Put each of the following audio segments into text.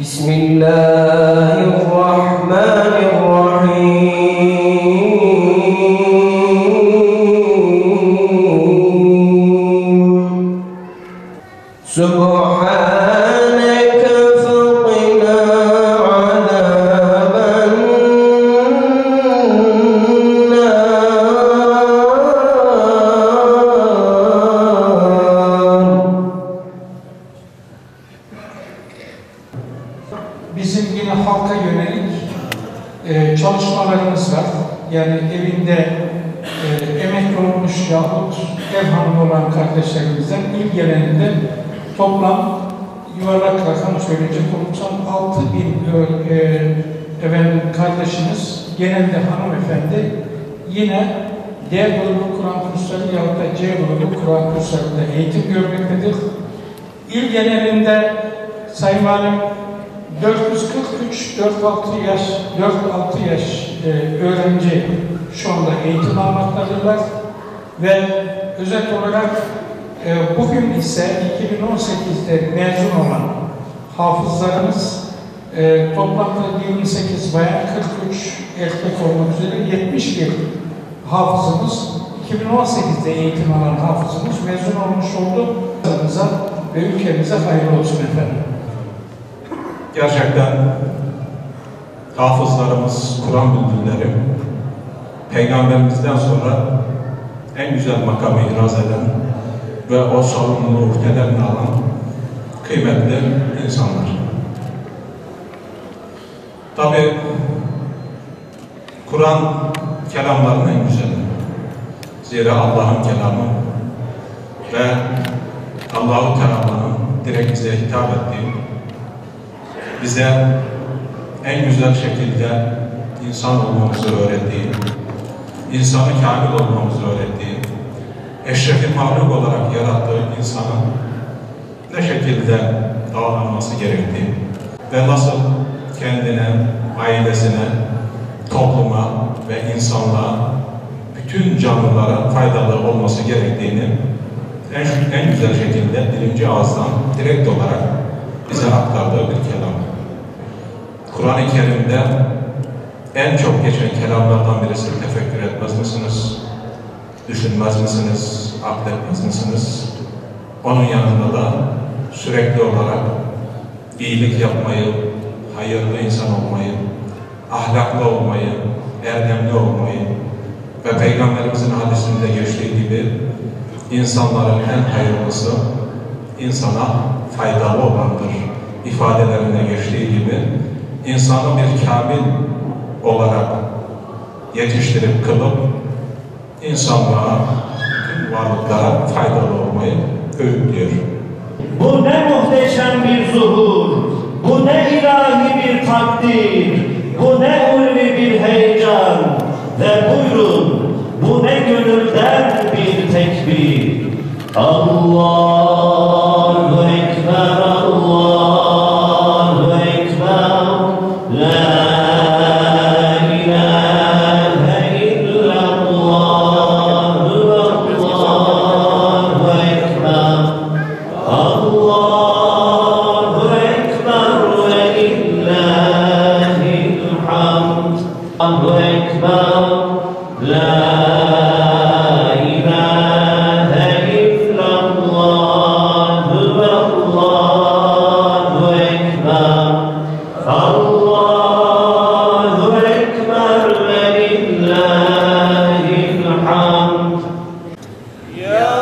بسم الله الرحمن الرحيم سبحانك فقنا عذاب Bizim yine halka yönelik çalışmalarımız var. Yani evinde emekli olmuş yahut ev hanımı olan kardeşlerimizden il genelinde toplam yuvarlak rakam söyleyecek olursam 6.000 kardeşimiz, genelde hanımefendi, yine D grubu Kur'an kursları yahut da C grubu Kur'an kurslarında eğitim görmektedir. İl genelinde Sayın Valim 443 4-6 yaş öğrenci şu anda eğitim almaktadırlar ve özet olarak bugün ise 2018'de mezun olan hafızlarımız toplamda 28 bayan, 43 erkek olmak üzere 71 hafızımız, 2018'de eğitim alan hafızımız mezun olmuş oldu. Ve ülkemize hayırlı olsun efendim. Gerçekten hafızlarımız, Kur'an bülbülleri, Peygamberimizden sonra en güzel makamı iraz eden ve o sorumluluğu ülkelerini alan kıymetli insanlar. Tabi Kur'an kelamların en güzeli. Zira Allah'ın kelamı ve Allah-u Teala'nın direkt bize hitap ettiği, bize en güzel şekilde insan olmamızı öğrettiği, insanı kamil olmamızı öğrettiği, eşrefi mahluk olarak yarattığı insanın ne şekilde davranması gerektiği ve nasıl kendine, ailesine, topluma ve insanlığa, bütün canlılara faydalı olması gerektiğini en güzel şekilde birinci ağızdan direkt olarak bize aktardığı bir kelam. Kur'an-ı Kerim'de en çok geçen kelamlardan birisi tefekkür etmez misiniz? Düşünmez misiniz? Akletmez misiniz? Onun yanında da sürekli olarak iyilik yapmayı, hayırlı insan olmayı, ahlaklı olmayı, erdemli olmayı ve Peygamberimizin hadisinde geçtiği gibi insanların en hayırlısı insana faydalı olandır ifadelerinde geçtiği gibi insanı bir kamil olarak yetiştirip kılıp insanlığa, bütün varlıklara faydalı olmayı öğütlüyor. Bu ne muhteşem bir zuhur, bu ne ilahi bir takdir, bu ne ulvi bir heyecan ve buyurun bu ne gönülden bir tekbir. Allahu Ekber, Allahu Ekber, La ilahe illallah, Allahu Ekber, Allahu Ekber ve lillahil hamd, Allahu Ekber, La Ya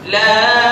لا